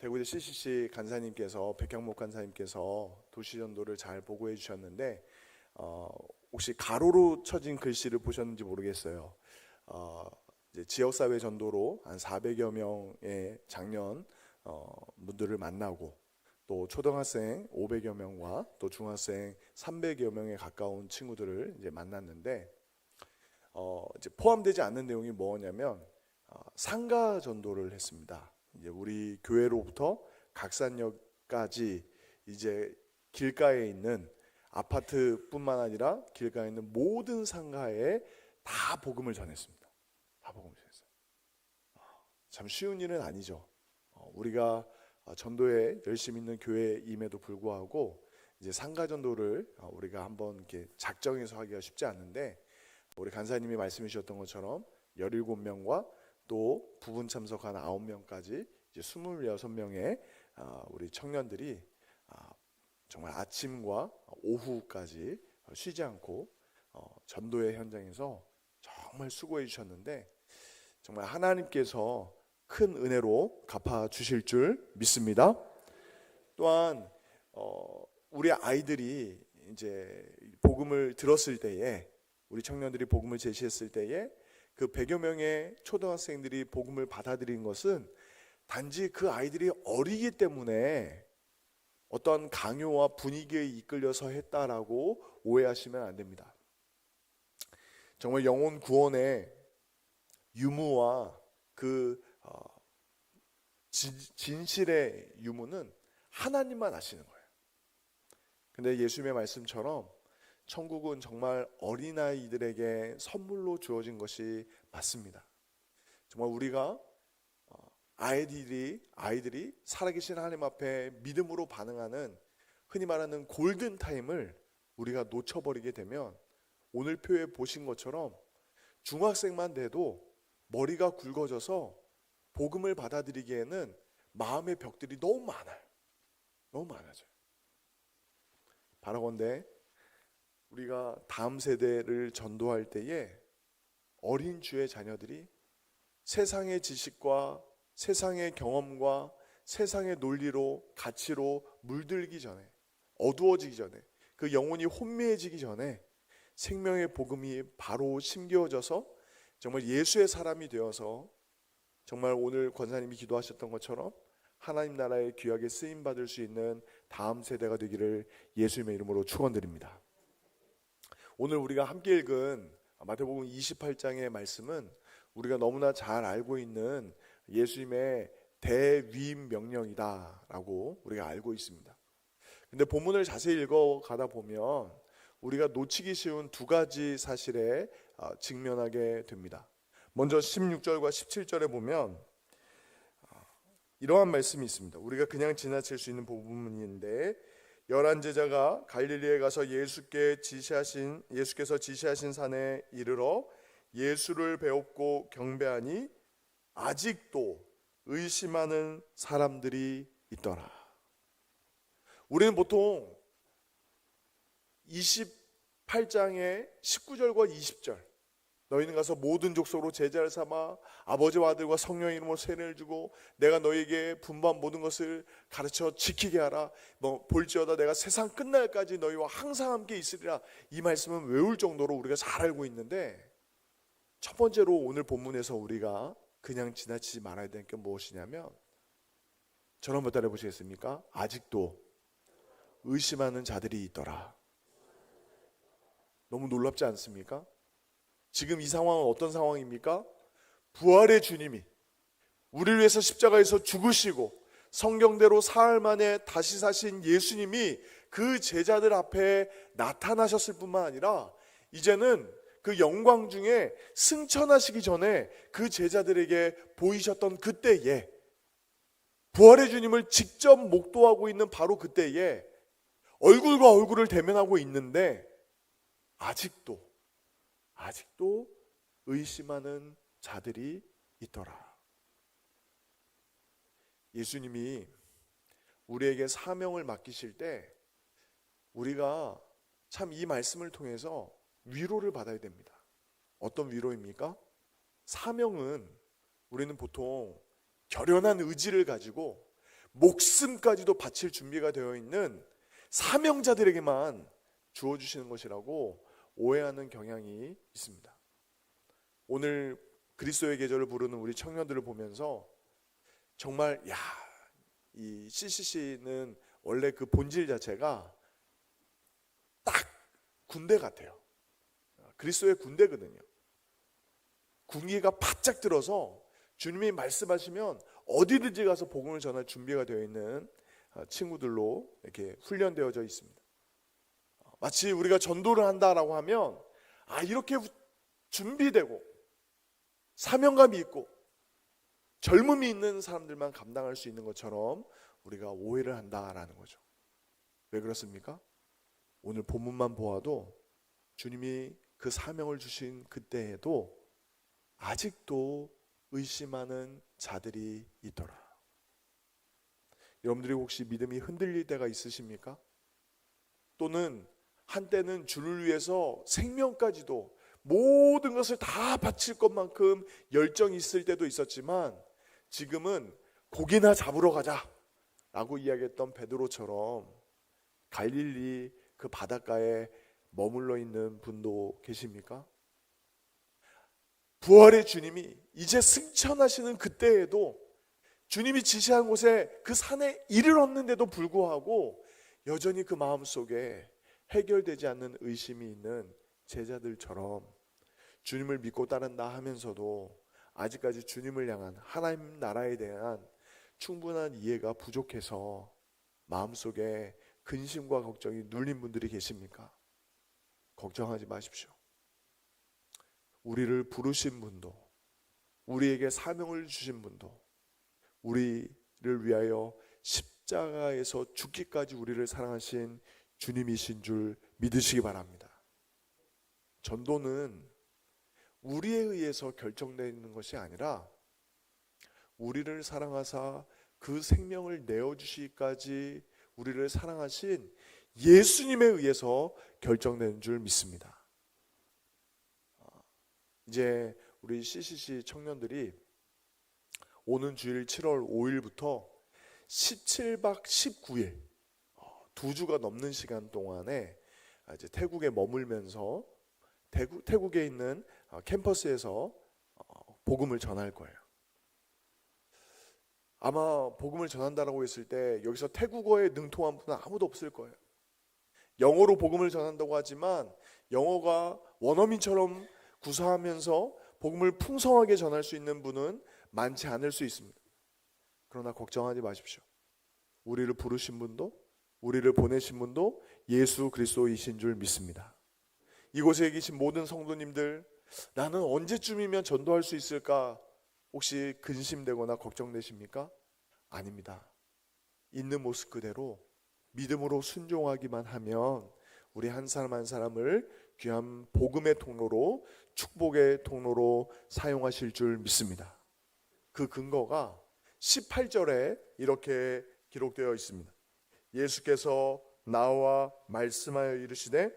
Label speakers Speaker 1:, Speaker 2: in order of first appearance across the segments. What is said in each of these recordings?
Speaker 1: 대구대 CCC 간사님께서 백향목 간사님께서 도시전도를 잘 보고해 주셨는데 혹시 가로로 쳐진 글씨를 보셨는지 모르겠어요. 이제 지역사회 전도로 한 400여 명의 장년 분들을 만나고 또 초등학생 500여 명과 또 중학생 300여 명에 가까운 친구들을 이제 만났는데 이제 포함되지 않는 내용이 뭐냐면 상가 전도를 했습니다. 이제 우리 교회로부터 각산역까지 이제 길가에 있는 아파트뿐만 아니라 길가에 있는 모든 상가에 다 복음을 전했습니다. 다 복음을 전했어요. 참 쉬운 일은 아니죠. 우리가 전도에 열심히 있는 교회임에도 불구하고 이제 상가 전도를 우리가 한번 이렇게 작정해서 하기가 쉽지 않은데, 우리 간사님이 말씀해 주셨던 것처럼 17명과 또 부분 참석한 9명까지 이제 26명의 우리 청년들이 정말 아침과 오후까지 쉬지 않고 전도의 현장에서 정말 수고해 주셨는데, 정말 하나님께서 큰 은혜로 갚아 주실 줄 믿습니다. 또한 우리 아이들이 이제 복음을 들었을 때에, 우리 청년들이 복음을 제시했을 때에 그 100여 명의 초등학생들이 복음을 받아들인 것은 단지 그 아이들이 어리기 때문에 어떤 강요와 분위기에 이끌려서 했다라고 오해하시면 안 됩니다. 정말 영혼 구원의 유무와 그 진실의 유무는 하나님만 아시는 거예요. 근데 예수님의 말씀처럼 천국은 정말 어린아이들에게 선물로 주어진 것이 맞습니다. 정말 우리가 아이들이 살아계신 하나님 앞에 믿음으로 반응하는 흔히 말하는 골든타임을 우리가 놓쳐버리게 되면, 오늘 표에 보신 것처럼 중학생만 돼도 머리가 굵어져서 복음을 받아들이기에는 마음의 벽들이 너무 많아요. 너무 많아져요. 바라건대 우리가 다음 세대를 전도할 때에 어린 주의 자녀들이 세상의 지식과 세상의 경험과 세상의 논리로, 가치로 물들기 전에, 어두워지기 전에, 그 영혼이 혼미해지기 전에 생명의 복음이 바로 심겨져서 정말 예수의 사람이 되어서 정말 오늘 권사님이 기도하셨던 것처럼 하나님 나라에 귀하게 쓰임받을 수 있는 다음 세대가 되기를 예수님의 이름으로 축원드립니다. 오늘 우리가 함께 읽은 마태복음 28장의 말씀은 우리가 너무나 잘 알고 있는 예수님의 대위임 명령이다라고 우리가 알고 있습니다. 근데 본문을 자세히 읽어가다 보면 우리가 놓치기 쉬운 두 가지 사실에 직면하게 됩니다. 먼저 16절과 17절에 보면 이러한 말씀이 있습니다. 우리가 그냥 지나칠 수 있는 부분인데, 11 제자가 갈릴리에 가서 예수께서 지시하신 산에 이르러 예수를 배웁고 경배하니 아직도 의심하는 사람들이 있더라. 우리는 보통 28장의 19절과 20절, 너희는 가서 모든 족속으로 제자를 삼아 아버지와 아들과 성령의 이름으로 세례를 주고 내가 너희에게 분부한 모든 것을 가르쳐 지키게 하라. 볼지어다 내가 세상 끝날까지 너희와 항상 함께 있으리라. 이 말씀은 외울 정도로 우리가 잘 알고 있는데, 첫 번째로 오늘 본문에서 우리가 그냥 지나치지 말아야 되는 게 무엇이냐면, 저를 한번 따라해 보시겠습니까? 아직도 의심하는 자들이 있더라. 너무 놀랍지 않습니까? 지금 이 상황은 어떤 상황입니까? 부활의 주님이 우리를 위해서 십자가에서 죽으시고 성경대로 사흘 만에 다시 사신 예수님이 그 제자들 앞에 나타나셨을 뿐만 아니라 이제는 그 영광 중에 승천하시기 전에 그 제자들에게 보이셨던 그때에, 부활의 주님을 직접 목도하고 있는 바로 그때에 얼굴과 얼굴을 대면하고 있는데 아직도 의심하는 자들이 있더라. 예수님이 우리에게 사명을 맡기실 때 우리가 참 이 말씀을 통해서 위로를 받아야 됩니다. 어떤 위로입니까? 사명은 우리는 보통 결연한 의지를 가지고 목숨까지도 바칠 준비가 되어 있는 사명자들에게만 주어주시는 것이라고 오해하는 경향이 있습니다. 오늘 그리스도의 계절을 부르는 우리 청년들을 보면서 정말 이 CCC는 원래 그 본질 자체가 딱 군대 같아요. 그리스도의 군대거든요. 군기가 바짝 들어서 주님이 말씀하시면 어디든지 가서 복음을 전할 준비가 되어 있는 친구들로 이렇게 훈련되어져 있습니다. 마치 우리가 전도를 한다라고 하면 이렇게 준비되고 사명감이 있고 젊음이 있는 사람들만 감당할 수 있는 것처럼 우리가 오해를 한다라는 거죠. 왜 그렇습니까? 오늘 본문만 보아도 주님이 그 사명을 주신 그때에도 아직도 의심하는 자들이 있더라. 여러분들이 혹시 믿음이 흔들릴 때가 있으십니까? 또는 한때는 주를 위해서 생명까지도 모든 것을 다 바칠 것만큼 열정이 있을 때도 있었지만 지금은 고기나 잡으러 가자 라고 이야기했던 베드로처럼 갈릴리 그 바닷가에 머물러 있는 분도 계십니까? 부활의 주님이 이제 승천하시는 그때에도 주님이 지시한 곳에 그 산에 이르렀는데도 불구하고 여전히 그 마음속에 해결되지 않는 의심이 있는 제자들처럼 주님을 믿고 따른다 하면서도 아직까지 주님을 향한 하나님 나라에 대한 충분한 이해가 부족해서 마음속에 근심과 걱정이 눌린 분들이 계십니까? 걱정하지 마십시오. 우리를 부르신 분도, 우리에게 사명을 주신 분도, 우리를 위하여 십자가에서 죽기까지 우리를 사랑하신 주님이신 줄 믿으시기 바랍니다. 전도는 우리에 의해서 결정되는 것이 아니라 우리를 사랑하사 그 생명을 내어주시기까지 우리를 사랑하신 예수님에 의해서 결정되는 줄 믿습니다. 이제 우리 CCC 청년들이 오는 주일 7월 5일부터 17박 19일 2주가 넘는 시간 동안에 이제 태국에 머물면서 태국에 있는 캠퍼스에서 복음을 전할 거예요. 아마 복음을 전한다라고 했을 때 여기서 태국어에 능통한 분은 아무도 없을 거예요. 영어로 복음을 전한다고 하지만 영어가 원어민처럼 구사하면서 복음을 풍성하게 전할 수 있는 분은 많지 않을 수 있습니다. 그러나 걱정하지 마십시오. 우리를 부르신 분도 우리를 보내신 분도 예수 그리스도이신 줄 믿습니다. 이곳에 계신 모든 성도님들, 나는 언제쯤이면 전도할 수 있을까 혹시 근심되거나 걱정되십니까? 아닙니다. 있는 모습 그대로 믿음으로 순종하기만 하면 우리 한 사람 한 사람을 귀한 복음의 통로로, 축복의 통로로 사용하실 줄 믿습니다. 그 근거가 18절에 이렇게 기록되어 있습니다. 예수께서 나와 말씀하여 이르시되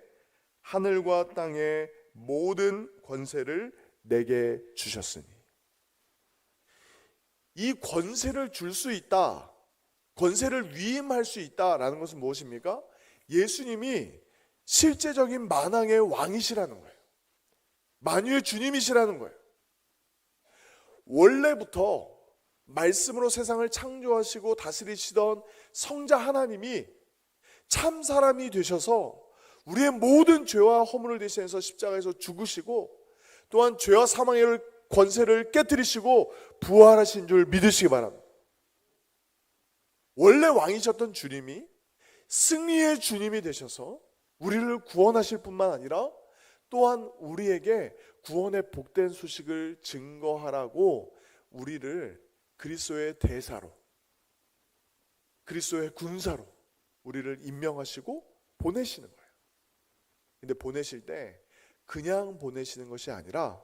Speaker 1: 하늘과 땅의 모든 권세를 내게 주셨으니. 이 권세를 줄 수 있다, 권세를 위임할 수 있다라는 것은 무엇입니까? 예수님이 실제적인 만왕의 왕이시라는 거예요. 만유의 주님이시라는 거예요. 원래부터 말씀으로 세상을 창조하시고 다스리시던 성자 하나님이 참 사람이 되셔서 우리의 모든 죄와 허물을 대신해서 십자가에서 죽으시고 또한 죄와 사망의 권세를 깨뜨리시고 부활하신 줄 믿으시기 바랍니다. 원래 왕이셨던 주님이 승리의 주님이 되셔서 우리를 구원하실 뿐만 아니라 또한 우리에게 구원의 복된 소식을 증거하라고 우리를 그리스도의 대사로, 그리스도의 군사로 우리를 임명하시고 보내시는 거예요. 근데 보내실 때 그냥 보내시는 것이 아니라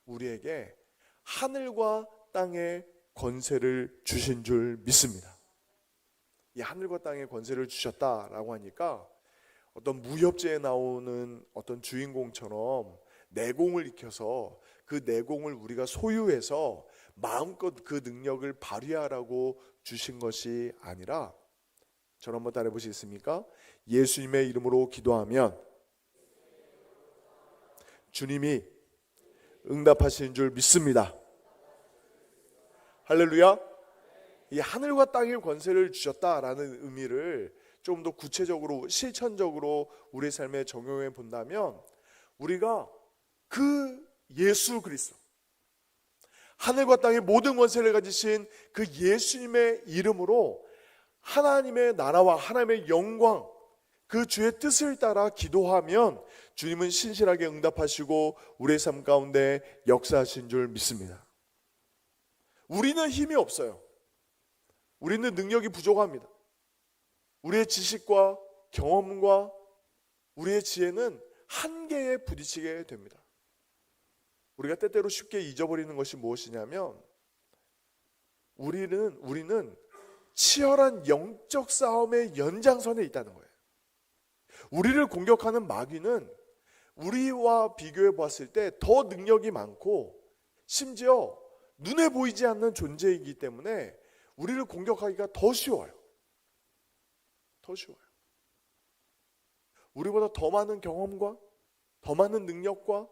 Speaker 1: 우리에게 하늘과 땅의 권세를 주신 줄 믿습니다. 이 하늘과 땅의 권세를 주셨다라고 하니까 어떤 무협지에 나오는 어떤 주인공처럼 내공을 익혀서 그 내공을 우리가 소유해서 마음껏 그 능력을 발휘하라고 주신 것이 아니라, 저를 한번 따라해 보시겠습니까? 예수님의 이름으로 기도하면 주님이 응답하시는 줄 믿습니다. 할렐루야. 이 하늘과 땅의 권세를 주셨다라는 의미를 좀 더 구체적으로 실천적으로 우리의 삶에 적용해 본다면, 우리가 그 예수 그리스도, 하늘과 땅의 모든 권세를 가지신 그 예수님의 이름으로 하나님의 나라와 하나님의 영광, 그 주의 뜻을 따라 기도하면 주님은 신실하게 응답하시고 우리의 삶 가운데 역사하신 줄 믿습니다. 우리는 힘이 없어요. 우리는 능력이 부족합니다. 우리의 지식과 경험과 우리의 지혜는 한계에 부딪히게 됩니다. 우리가 때때로 쉽게 잊어버리는 것이 무엇이냐면, 우리는 치열한 영적 싸움의 연장선에 있다는 거예요. 우리를 공격하는 마귀는 우리와 비교해 봤을 때 더 능력이 많고, 심지어 눈에 보이지 않는 존재이기 때문에 우리를 공격하기가 더 쉬워요. 더 쉬워요. 우리보다 더 많은 경험과 더 많은 능력과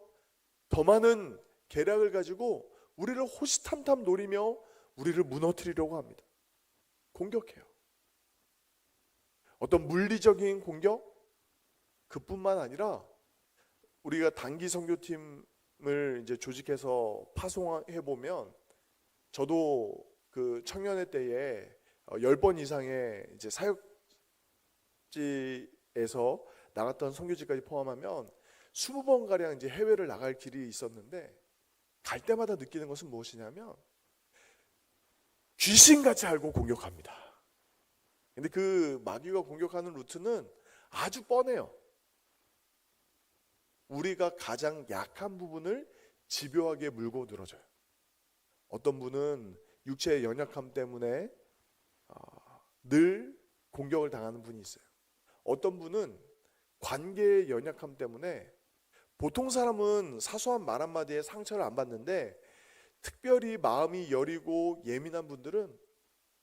Speaker 1: 더 많은 계략을 가지고 우리를 호시탐탐 노리며 우리를 무너뜨리려고 합니다. 공격해요. 어떤 물리적인 공격? 그뿐만 아니라 우리가 단기 선교팀을 이제 조직해서 파송해 보면, 저도 그 청년회 때에 10번 이상의 이제 사역지에서 나갔던 선교지까지 포함하면 20번 가량 이제 해외를 나갈 길이 있었는데, 갈 때마다 느끼는 것은 무엇이냐면 귀신같이 알고 공격합니다. 근데 그 마귀가 공격하는 루트는 아주 뻔해요. 우리가 가장 약한 부분을 집요하게 물고 늘어져요. 어떤 분은 육체의 연약함 때문에 늘 공격을 당하는 분이 있어요. 어떤 분은 관계의 연약함 때문에, 보통 사람은 사소한 말 한마디에 상처를 안 받는데 특별히 마음이 여리고 예민한 분들은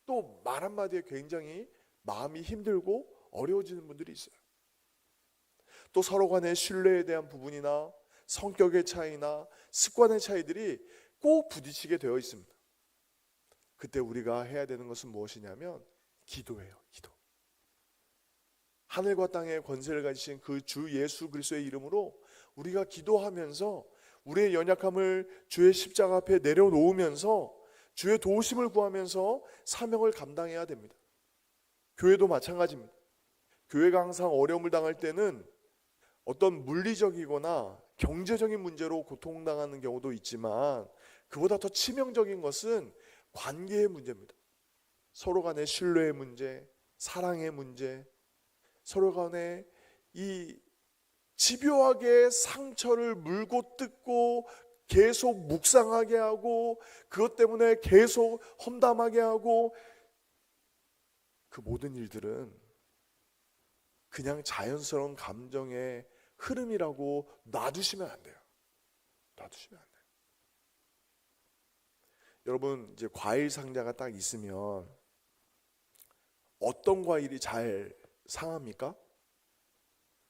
Speaker 1: 또 말 한마디에 굉장히 마음이 힘들고 어려워지는 분들이 있어요. 또 서로 간의 신뢰에 대한 부분이나 성격의 차이나 습관의 차이들이 꼭 부딪히게 되어 있습니다. 그때 우리가 해야 되는 것은 무엇이냐면 기도예요. 기도. 하늘과 땅의 권세를 가지신 그 주 예수 그리스도의 이름으로 우리가 기도하면서 우리의 연약함을 주의 십자가 앞에 내려놓으면서 주의 도우심을 구하면서 사명을 감당해야 됩니다. 교회도 마찬가지입니다. 교회가 항상 어려움을 당할 때는 어떤 물리적이거나 경제적인 문제로 고통당하는 경우도 있지만, 그보다 더 치명적인 것은 관계의 문제입니다. 서로 간의 신뢰의 문제, 사랑의 문제, 서로 간에 이 집요하게 상처를 물고 뜯고 계속 묵상하게 하고, 그것 때문에 계속 험담하게 하고, 그 모든 일들은 그냥 자연스러운 감정의 흐름이라고 놔두시면 안 돼요. 놔두시면 안 돼요. 여러분, 이제 과일 상자가 딱 있으면 어떤 과일이 잘 상합니까?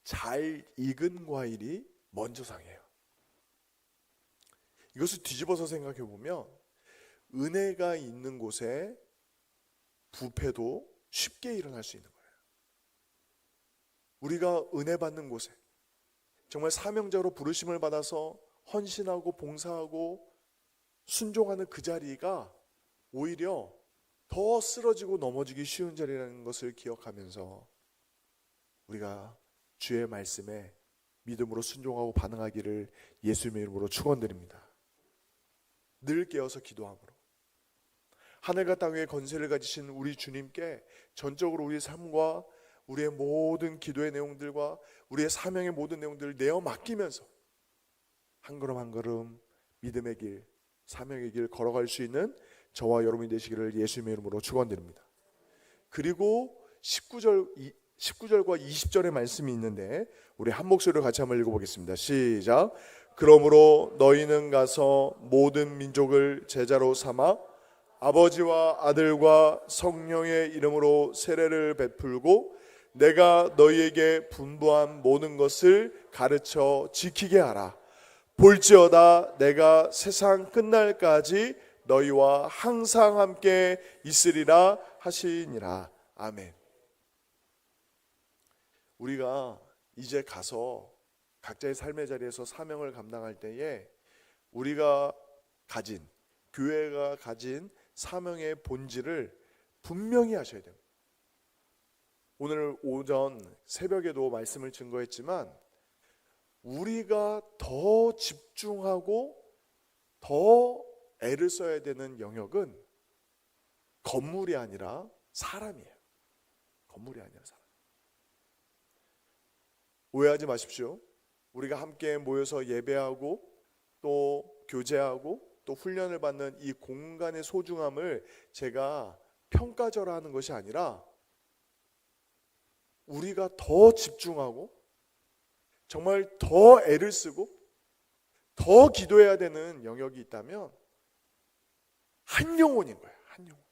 Speaker 1: 잘 익은 과일이 먼저 상해요. 이것을 뒤집어서 생각해 보면, 은혜가 있는 곳에 부패도 쉽게 일어날 수 있는 거예요. 우리가 은혜 받는 곳에 정말 사명자로 부르심을 받아서 헌신하고 봉사하고 순종하는 그 자리가 오히려 더 쓰러지고 넘어지기 쉬운 자리라는 것을 기억하면서 우리가 주의 말씀에 믿음으로 순종하고 반응하기를 예수님의 이름으로 축원드립니다. 늘 깨어서 기도함으로 하늘과 땅의 권세를 가지신 우리 주님께 전적으로 우리의 삶과 우리의 모든 기도의 내용들과 우리의 사명의 모든 내용들을 내어 맡기면서 한 걸음 한 걸음 믿음의 길, 사명의 길 걸어갈 수 있는 저와 여러분이 되시기를 예수님의 이름으로 축원드립니다. 그리고 19절과 20절의 말씀이 있는데 우리 한 목소리로 같이 한번 읽어보겠습니다. 시작. 그러므로 너희는 가서 모든 민족을 제자로 삼아 아버지와 아들과 성령의 이름으로 세례를 베풀고 내가 너희에게 분부한 모든 것을 가르쳐 지키게 하라. 볼지어다 내가 세상 끝날까지 너희와 항상 함께 있으리라 하시니라. 아멘. 우리가 이제 가서 각자의 삶의 자리에서 사명을 감당할 때에 우리가 가진, 교회가 가진 사명의 본질을 분명히 하셔야 됩니다. 오늘 오전 새벽에도 말씀을 증거했지만 우리가 더 집중하고 더 애를 써야 되는 영역은 건물이 아니라 사람이에요. 건물이 아니라 사람. 오해하지 마십시오. 우리가 함께 모여서 예배하고 또 교제하고 또 훈련을 받는 이 공간의 소중함을 제가 평가절하하는 것이 아니라 우리가 더 집중하고 정말 더 애를 쓰고 더 기도해야 되는 영역이 있다면 한 영혼인 거예요. 한 영혼.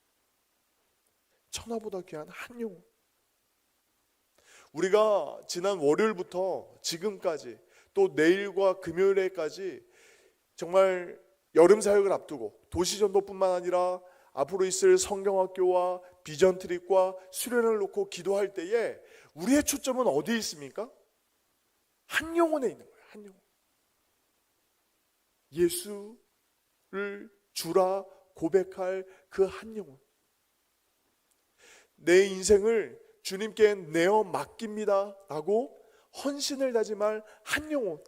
Speaker 1: 천하보다 귀한 한 영혼. 우리가 지난 월요일부터 지금까지 또 내일과 금요일에까지 정말 여름 사역을 앞두고 도시전도뿐만 아니라 앞으로 있을 성경학교와 비전 트립과 수련을 놓고 기도할 때에 우리의 초점은 어디에 있습니까? 한 영혼에 있는 거예요. 한 영혼. 예수를 주라 고백할 그 한 영혼. 내 인생을 주님께 내어 맡깁니다 라고 헌신을 다짐할 한 영혼.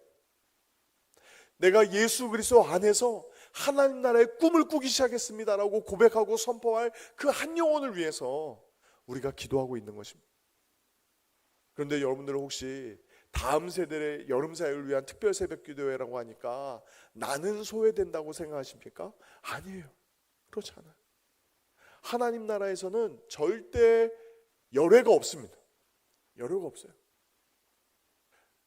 Speaker 1: 내가 예수 그리스도 안에서 하나님 나라의 꿈을 꾸기 시작했습니다 라고 고백하고 선포할 그 한 영혼을 위해서 우리가 기도하고 있는 것입니다. 그런데 여러분들은 혹시 다음 세대의 여름 사역을 위한 특별 새벽 기도회라고 하니까 나는 소외된다고 생각하십니까? 아니에요. 그렇지 않아요. 하나님 나라에서는 절대 열애가 없습니다. 열애가 없어요.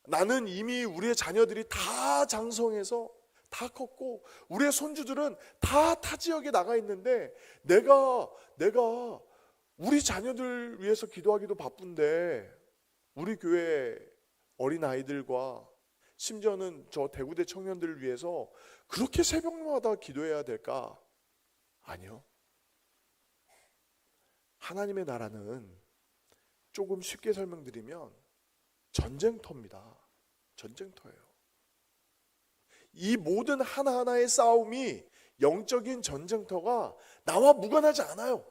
Speaker 1: 나는 이미 우리의 자녀들이 다 장성해서 다 컸고 우리의 손주들은 다 타 지역에 나가 있는데 내가 우리 자녀들 위해서 기도하기도 바쁜데 우리 교회 어린아이들과 심지어는 저 대구대 청년들을 위해서 그렇게 새벽마다 기도해야 될까? 아니요. 하나님의 나라는 조금 쉽게 설명드리면 전쟁터입니다. 전쟁터예요. 이 모든 하나하나의 싸움이 영적인 전쟁터가 나와 무관하지 않아요.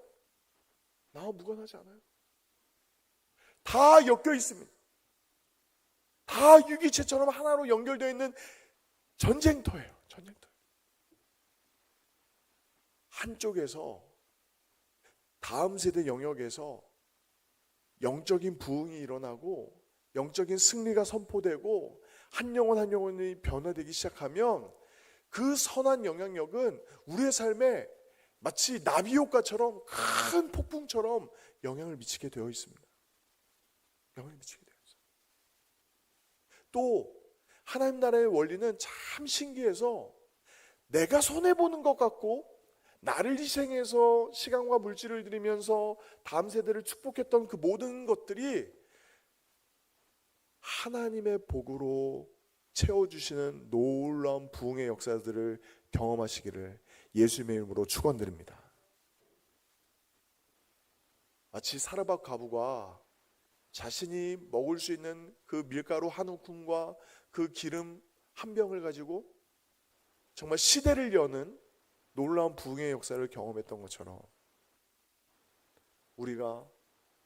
Speaker 1: 나와 무관하지 않아요. 다 엮여 있습니다. 다 유기체처럼 하나로 연결되어 있는 전쟁터예요. 전쟁터. 한쪽에서 다음 세대 영역에서 영적인 부흥이 일어나고 영적인 승리가 선포되고 한 영혼 한 영혼이 변화되기 시작하면 그 선한 영향력은 우리의 삶에 마치 나비 효과처럼 큰 폭풍처럼 영향을 미치게 되어 있습니다. 영향을 미치게 되어 있어요. 또 하나님 나라의 원리는 참 신기해서 내가 손해보는 것 같고 나를 희생해서 시간과 물질을 들이면서 다음 세대를 축복했던 그 모든 것들이 하나님의 복으로 채워주시는 놀라운 부흥의 역사들을 경험하시기를 예수님의 이름으로 축원드립니다. 마치 사르밧 과부가 자신이 먹을 수 있는 그 밀가루 한 움큼과 그 기름 한 병을 가지고 정말 시대를 여는 놀라운 부흥의 역사를 경험했던 것처럼 우리가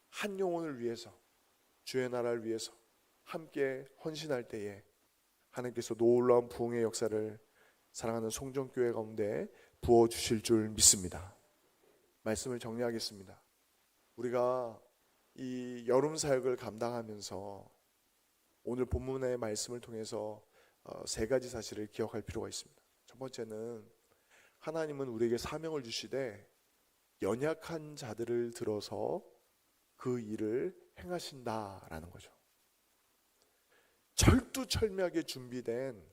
Speaker 1: 한 영혼을 위해서 주의 나라를 위해서 함께 헌신할 때에 하나님께서 놀라운 부흥의 역사를 사랑하는 송정교회 가운데 부어주실 줄 믿습니다. 말씀을 정리하겠습니다. 우리가 이 여름 사역을 감당하면서 오늘 본문의 말씀을 통해서 세 가지 사실을 기억할 필요가 있습니다. 첫 번째는 하나님은 우리에게 사명을 주시되 연약한 자들을 들어서 그 일을 행하신다라는 거죠. 철두철미하게 준비된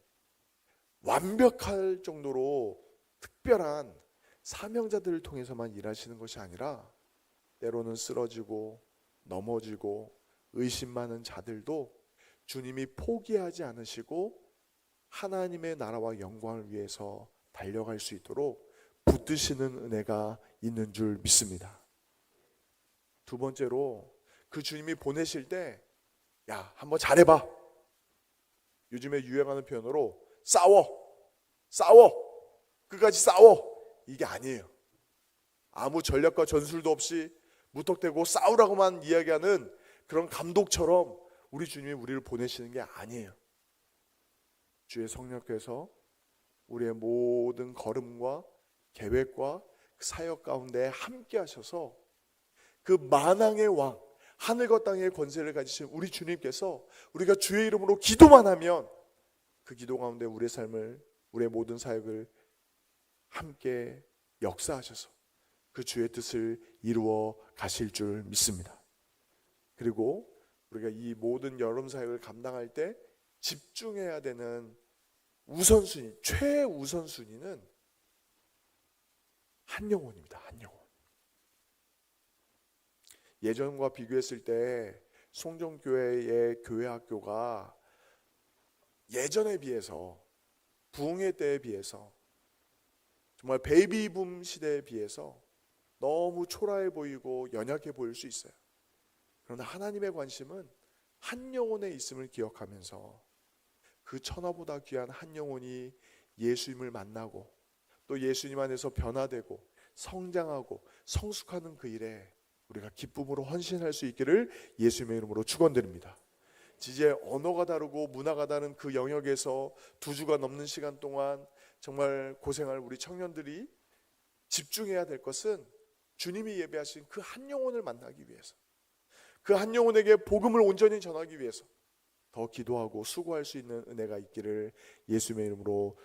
Speaker 1: 완벽할 정도로 특별한 사명자들을 통해서만 일하시는 것이 아니라 때로는 쓰러지고 넘어지고 의심 많은 자들도 주님이 포기하지 않으시고 하나님의 나라와 영광을 위해서 달려갈 수 있도록 붙드시는 은혜가 있는 줄 믿습니다. 두 번째로 그 주님이 보내실 때 야, 한번 잘해봐. 요즘에 유행하는 표현으로 싸워, 끝까지 싸워, 이게 아니에요. 아무 전략과 전술도 없이 무턱대고 싸우라고만 이야기하는 그런 감독처럼 우리 주님이 우리를 보내시는 게 아니에요. 주의 성령께서 우리의 모든 걸음과 계획과 사역 가운데 함께 하셔서 그 만왕의 왕, 하늘과 땅의 권세를 가지신 우리 주님께서 우리가 주의 이름으로 기도만 하면 그 기도 가운데 우리의 삶을, 우리의 모든 사역을 함께 역사하셔서 그 주의 뜻을 이루어 가실 줄 믿습니다. 그리고 우리가 이 모든 여름 사역을 감당할 때 집중해야 되는 우선순위, 최우선순위는 한 영혼입니다. 한 영혼. 예전과 비교했을 때 송정교회의 교회학교가 예전에 비해서, 부흥의 때에 비해서, 정말 베이비붐 시대에 비해서 너무 초라해 보이고 연약해 보일 수 있어요. 그러나 하나님의 관심은 한 영혼에 있음을 기억하면서 그 천하보다 귀한 한 영혼이 예수님을 만나고 또 예수님 안에서 변화되고 성장하고 성숙하는 그 일에 우리가 기쁨으로 헌신할 수 있기를 예수님의 이름으로 축원드립니다. 이제 언어가 다르고 문화가 다른 그 영역에서 2주가 넘는 시간 동안 정말 고생할 우리 청년들이 집중해야 될 것은 주님이 예배하신 그 한 영혼을 만나기 위해서, 그 한 영혼에게 복음을 온전히 전하기 위해서 더 기도하고 수고할 수 있는 은혜가 있기를 예수님의 이름으로